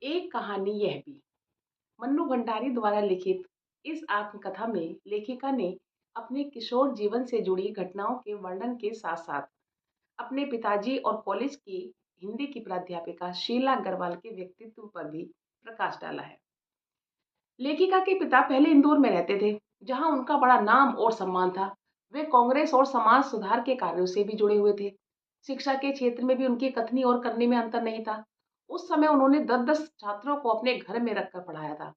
एक कहानी यह भी। मन्नू भंडारी द्वारा लिखित इस आत्मकथा में लेखिका ने अपने किशोर जीवन से जुड़ी घटनाओं के वर्णन के साथ साथ अपने पिताजी और कॉलेज की हिंदी की प्राध्यापिका शीला अग्रवाल के व्यक्तित्व पर भी प्रकाश डाला है। लेखिका के पिता पहले इंदौर में रहते थे, जहां उनका बड़ा नाम और सम्मान था। वे कांग्रेस और समाज सुधार के कार्यों से भी जुड़े हुए थे। शिक्षा के क्षेत्र में भी उनकी कथनी और करनी में अंतर नहीं था। उस समय उन्होंने 10-10 छात्रों को अपने घर में रखकर पढ़ाया था।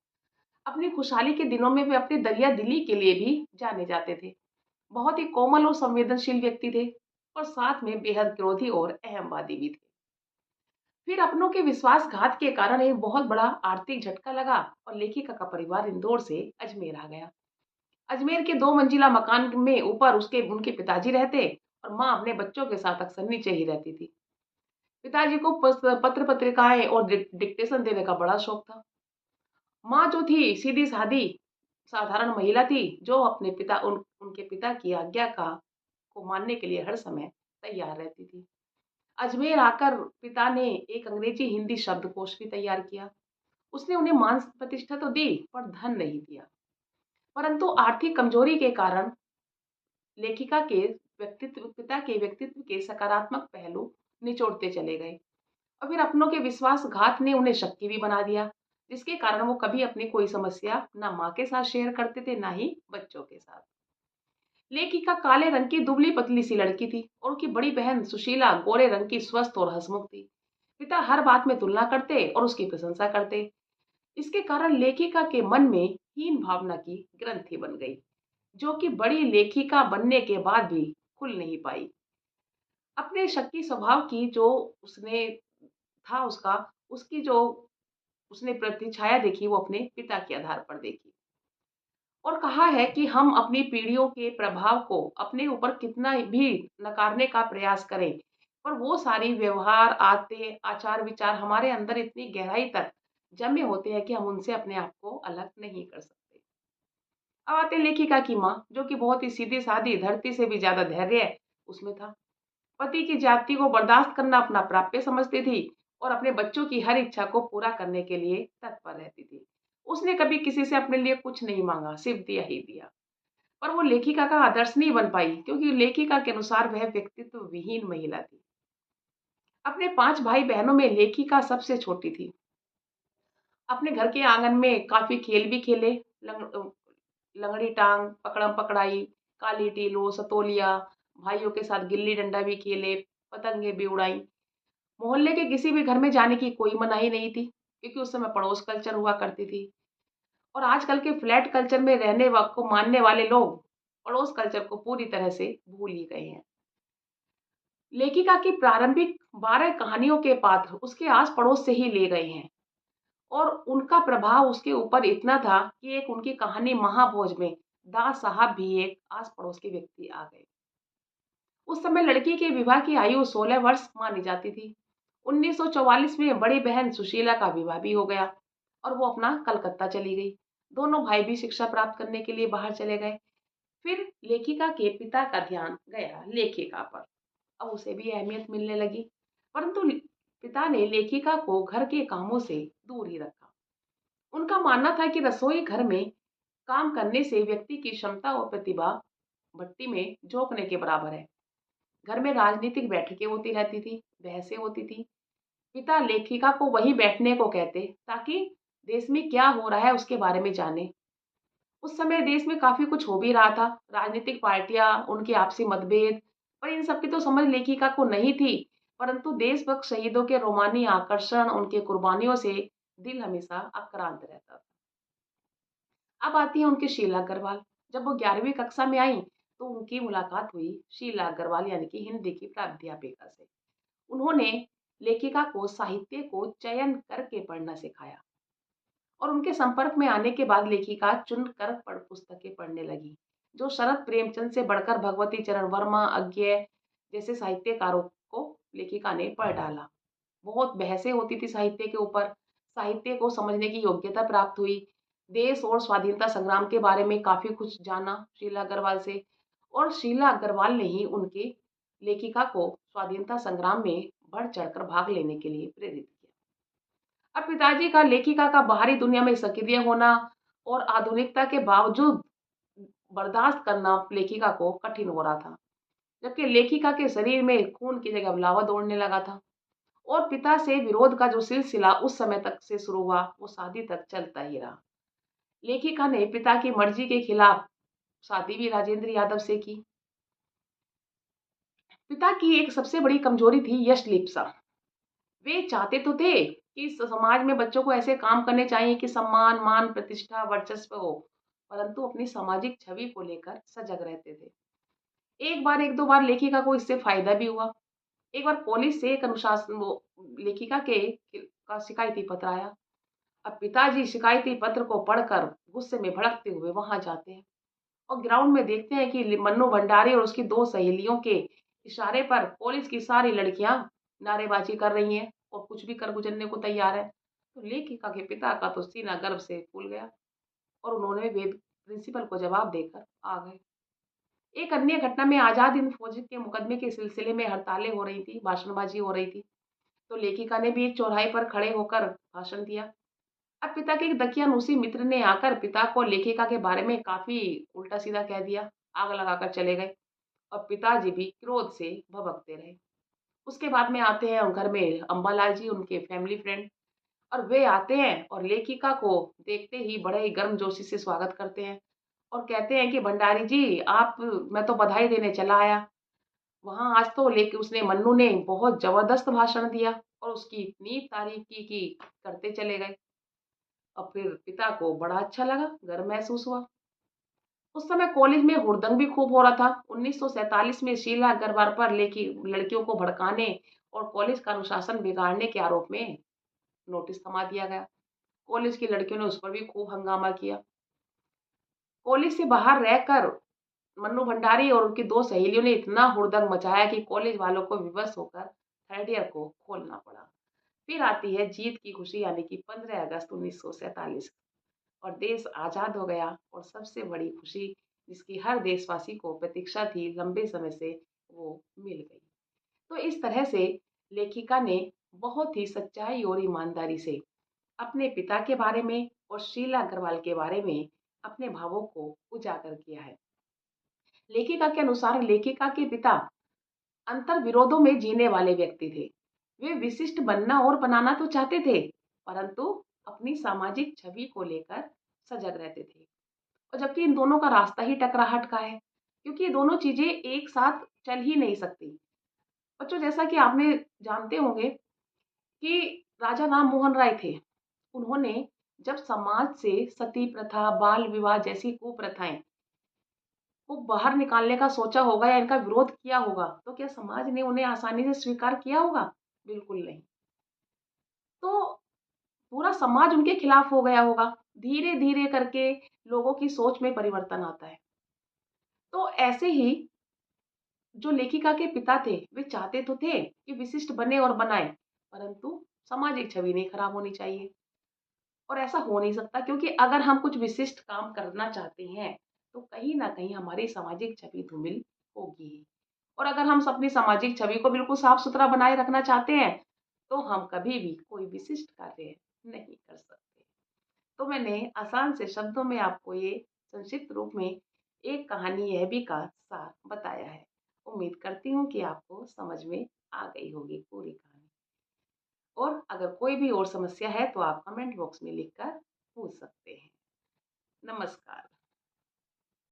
अपनी खुशहाली के दिनों में वे अपनी दरिया दिली के लिए भी जाने जाते थे। बहुत ही कोमल और संवेदनशील व्यक्ति थे, और साथ में बेहद क्रोधी और अहमवादी भी थे। फिर अपनों के विश्वासघात के कारण एक बहुत बड़ा आर्थिक झटका लगा और लेखिका का परिवार इंदौर से अजमेर आ गया। अजमेर के 2 मंजिला मकान में ऊपर उसके उनके पिताजी रहते, और माँ अपने बच्चों के साथ अक्सर नीचे ही रहती थी। पिताजी को पत्र पत्रिकाएं और डिक्टेशन देने का बड़ा शौक था। माँ जो थी सीधी सादी साधारण महिला थी, जो अपने उनके पिता की आज्ञा का को मानने के लिए हर समय तैयार रहती थी। अजमेर आकर पिता ने एक अंग्रेजी हिंदी शब्दकोश भी तैयार किया। उसने उन्हें मान प्रतिष्ठा तो दी, पर धन नहीं दिया। परंतु आर्थिक कमजोरी के कारण लेखिका के पिता के व्यक्तित्व के सकारात्मक पहलू निचोड़ते चले गए, और फिर अपनों के विश्वासघात ने उन्हें शक्की भी बना दिया, जिसके कारण वो कभी अपनी कोई समस्या ना माँ के साथ शेयर करते थे, ना ही बच्चों के साथ। लेखिका काले रंग की दुबली पतली सी लड़की थी, और उनकी बड़ी बहन सुशीला गोरे रंग की स्वस्थ और हंसमुख थी। पिता हर बात में तुलना करते और उसकी प्रशंसा करते। इसके कारण लेखिका के मन में हीन भावना की ग्रंथि बन गई, जो कि बड़ी लेखिका बनने के बाद भी खुल नहीं पाई। अपने शक्की स्वभाव की जो उसने था उसका उसकी जो उसने प्रतिछाया देखी, वो अपने पिता के आधार पर देखी, और कहा है कि हम अपनी पीढ़ियों के प्रभाव को अपने ऊपर कितना भी नकारने का प्रयास करें, पर वो सारी व्यवहार, आदतें, आचार विचार हमारे अंदर इतनी गहराई तक जमे होते हैं कि हम उनसे अपने आप को अलग नहीं कर सकते। अब आते हैं लेखिका की माँ, जो कि बहुत ही सीधी सादी, धरती से भी ज्यादा धैर्य उसमें था। पति की जाति को बर्दाश्त करना अपना प्राप्य समझती थी, और अपने बच्चों की हर इच्छा को पूरा करने के लिए तत्पर रहती थी। उसने कभी किसी से अपने लिए कुछ नहीं मांगा, सिर्फ दिया ही दिया। पर वो लेखिका का आदर्श नहीं बन पाई, क्योंकि लेखिका के अनुसार वह व्यक्तित्व विहीन महिला थी। अपने 5 भाई बहनों में लेखिका सबसे छोटी थी। अपने घर के आंगन में काफी खेल भी खेले। लंगड़ी टांग, पकड़म पकड़ाई, काली टीलो, सतोलिया, भाइयों के साथ गिल्ली डंडा भी खेले, पतंगे भी उड़ाई। मोहल्ले के किसी भी घर में जाने की कोई मनाही नहीं थी, क्योंकि उस समय पड़ोस कल्चर हुआ करती थी। और आजकल के फ्लैट कल्चर में रहने को मानने वाले लोग पड़ोस कल्चर को पूरी तरह से भूल ही गए हैं। लेखिका की प्रारंभिक 12 कहानियों के पात्र उसके आस पड़ोस से ही ले गए हैं, और उनका प्रभाव उसके ऊपर इतना था कि एक उनकी कहानी महाभोज में दास साहब भी एक आस पड़ोस के व्यक्ति आ गए। उस समय लड़की के विवाह की आयु 16 वर्ष मानी जाती थी। 1944 में बड़ी बहन सुशीला का विवाह भी हो गया, और वो अपना कलकत्ता चली गई। दोनों भाई भी शिक्षा प्राप्त करने के लिए बाहर चले गए। फिर लेखिका के पिता का ध्यान गया लेखिका पर। अब उसे भी अहमियत मिलने लगी, परंतु पिता ने लेखिका को घर के कामों से दूर ही रखा। उनका मानना था कि रसोई घर में काम करने से व्यक्ति की क्षमता और प्रतिभा भट्टी में झोंकने के बराबर है। घर में राजनीतिक बैठकें होती रहती थी, बहसें होती थी। पिता लेखिका को वहीं बैठने को कहते, ताकि देश में क्या हो रहा है उसके बारे में जाने। उस समय देश में काफी कुछ हो भी रहा था, राजनीतिक पार्टियां, उनके आपसी मतभेद, पर इन सब की तो समझ लेखिका को नहीं थी। परंतु देशभक्त शहीदों के रोमानी आकर्षण, उनके कुर्बानियों से दिल हमेशा आक्रांत रहता था। अब आती है उनकी शीला अग्रवाल। जब वो 11वीं कक्षा में आई, तो उनकी मुलाकात हुई शीला अग्रवाल यानी कि हिंदी की प्राध्यापिका से। उन्होंने लेखिका को साहित्य को चयन करके पढ़ना सिखाया, और उनके संपर्क में आने के बाद लेखिका चुनकर पुस्तकें पढ़ने लगी, जो शरद प्रेमचंद से बढ़कर भगवती चरण वर्मा, अज्ञे जैसे साहित्यकारों को लेखिका ने पढ़ डाला। बहुत बहसें होती थी साहित्य के ऊपर, साहित्य को समझने की योग्यता प्राप्त हुई। देश और स्वाधीनता संग्राम के बारे में काफी कुछ जाना शीला अग्रवाल से, और शीला अग्रवाल ने ही उनकी लेखिका को स्वाधीनता संग्राम में बढ़ चढ़कर भाग लेने के लिए प्रेरित किया। अब पिताजी का लेखिका का बाहरी दुनिया में सक्रिय होना और आधुनिकता के बावजूद बर्दाश्त करना लेखिका को कठिन हो रहा था, जबकि लेखिका के शरीर में खून की जगह लावा दौड़ने लगा था। और पिता से विरोध का जो सिलसिला उस समय तक से शुरू हुआ, वो शादी तक चलता ही रहा। लेखिका ने पिता की मर्जी के खिलाफ शादी भी राजेंद्र यादव से की। पिता की एक सबसे बड़ी कमजोरी थी यश लिप्सा। वे चाहते तो थे कि समाज में बच्चों को ऐसे काम करने चाहिए कि सम्मान, मान, प्रतिष्ठा, वर्चस्व हो, परंतु अपनी सामाजिक छवि को लेकर सजग रहते थे। एक दो बार लेखिका को इससे फायदा भी हुआ। एक बार कॉलेज से एक अनुशासन वो लेखिका के का शिकायती पत्र आया। अब पिताजी शिकायती पत्र को पढ़कर गुस्से में भड़कते हुए वहां जाते हैं और ग्राउंड में देखते हैं कि मन्नू भंडारी और उसकी दो सहेलियों के इशारे पर कॉलेज की सारी लड़कियां नारेबाजी कर रही हैं और कुछ भी कर गुजरने को तैयार है। तो लेखिका के पिता का तो सीना गर्व से फूल गया और उन्होंने वे प्रिंसिपल को जवाब देकर आ गए। एक अन्य घटना में आजाद हिंद फौज के मुकदमे के सिलसिले में हड़तालें हो रही थी, भाषणबाजी हो रही थी। तो लेखिका ने भी एक चौराहे पर खड़े होकर भाषण दिया। अब पिता के एक दकियानूसी मित्र ने आकर पिता को लेखिका के बारे में काफी उल्टा सीधा कह दिया, आग लगाकर चले गए और पिताजी भी क्रोध से भभकते रहे। उसके बाद में आते हैं घर में अम्बालाल जी, उनके फैमिली फ्रेंड, और वे आते हैं और लेखिका को देखते ही बड़े ही गर्मजोशी से स्वागत करते हैं और कहते हैं कि भंडारी जी, आप, मैं तो बधाई देने चला आया। वहां आज तो लेकिन उसने, मन्नू ने बहुत जबरदस्त भाषण दिया और उसकी इतनी तारीफ की कि करते चले गए। और फिर पिता को बड़ा अच्छा लगा, गर्व महसूस हुआ। उस समय कॉलेज में हुड़दंग भी खूब हो रहा था। 1947 में शीला अग्रवाल पर लेखी लड़कियों को भड़काने और कॉलेज का अनुशासन बिगाड़ने के आरोप में नोटिस थमा दिया गया। कॉलेज की लड़कियों ने उस पर भी खूब हंगामा किया। कॉलेज से बाहर रहकर मन्नू भंडारी और उनकी दो सहेलियों ने इतना हुड़दंग मचाया कि कॉलेज वालों को विवश होकर थर्ड ईयर को खोलना पड़ा। फिर आती है जीत की खुशी, यानी कि 15 अगस्त 1947, और देश आजाद हो गया। और सबसे बड़ी खुशी जिसकी हर देशवासी को प्रतीक्षा थी लंबे समय से, वो मिल गई। तो इस तरह से लेखिका ने बहुत ही सच्चाई और ईमानदारी से अपने पिता के बारे में और शीला अग्रवाल के बारे में अपने भावों को उजागर किया है। लेखिका के अनुसार लेखिका के पिता अंतर विरोधों में जीने वाले व्यक्ति थे। वे विशिष्ट बनना और बनाना तो चाहते थे, परंतु अपनी सामाजिक छवि को लेकर सजग रहते थे। और जबकि इन दोनों का रास्ता ही टकराहट का है, क्योंकि ये दोनों चीजें एक साथ चल ही नहीं सकती। बच्चों, जैसा कि आपने जानते होंगे कि राजा राम मोहन राय थे, उन्होंने जब समाज से सती प्रथा, बाल विवाह जैसी कुप्रथाएं को बाहर निकालने का सोचा होगा या इनका विरोध किया होगा, तो क्या समाज ने उन्हें आसानी से स्वीकार किया होगा? बिल्कुल नहीं। तो पूरा समाज उनके खिलाफ हो गया होगा। धीरे धीरे करके लोगों की सोच में परिवर्तन आता है। तो ऐसे ही जो लेखिका के पिता थे, वे चाहते तो थे कि विशिष्ट बने और बनाए, परंतु सामाजिक छवि नहीं खराब होनी चाहिए। और ऐसा हो नहीं सकता, क्योंकि अगर हम कुछ विशिष्ट काम करना चाहते हैं तो कहीं ना कहीं हमारी सामाजिक छवि धूमिल होगी ही। और अगर हम अपनी सामाजिक छवि को बिल्कुल साफ सुथरा बनाए रखना चाहते हैं तो हम कभी भी कोई विशिष्ट कार्य नहीं कर सकते। तो मैंने आसान से शब्दों में आपको ये संक्षिप्त रूप में एक कहानी यह भी का सार बताया है। उम्मीद करती हूँ कि आपको समझ में आ गई होगी पूरी कहानी। और अगर कोई भी और समस्या है तो आप कमेंट बॉक्स में लिखकर पूछ सकते हैं। नमस्कार।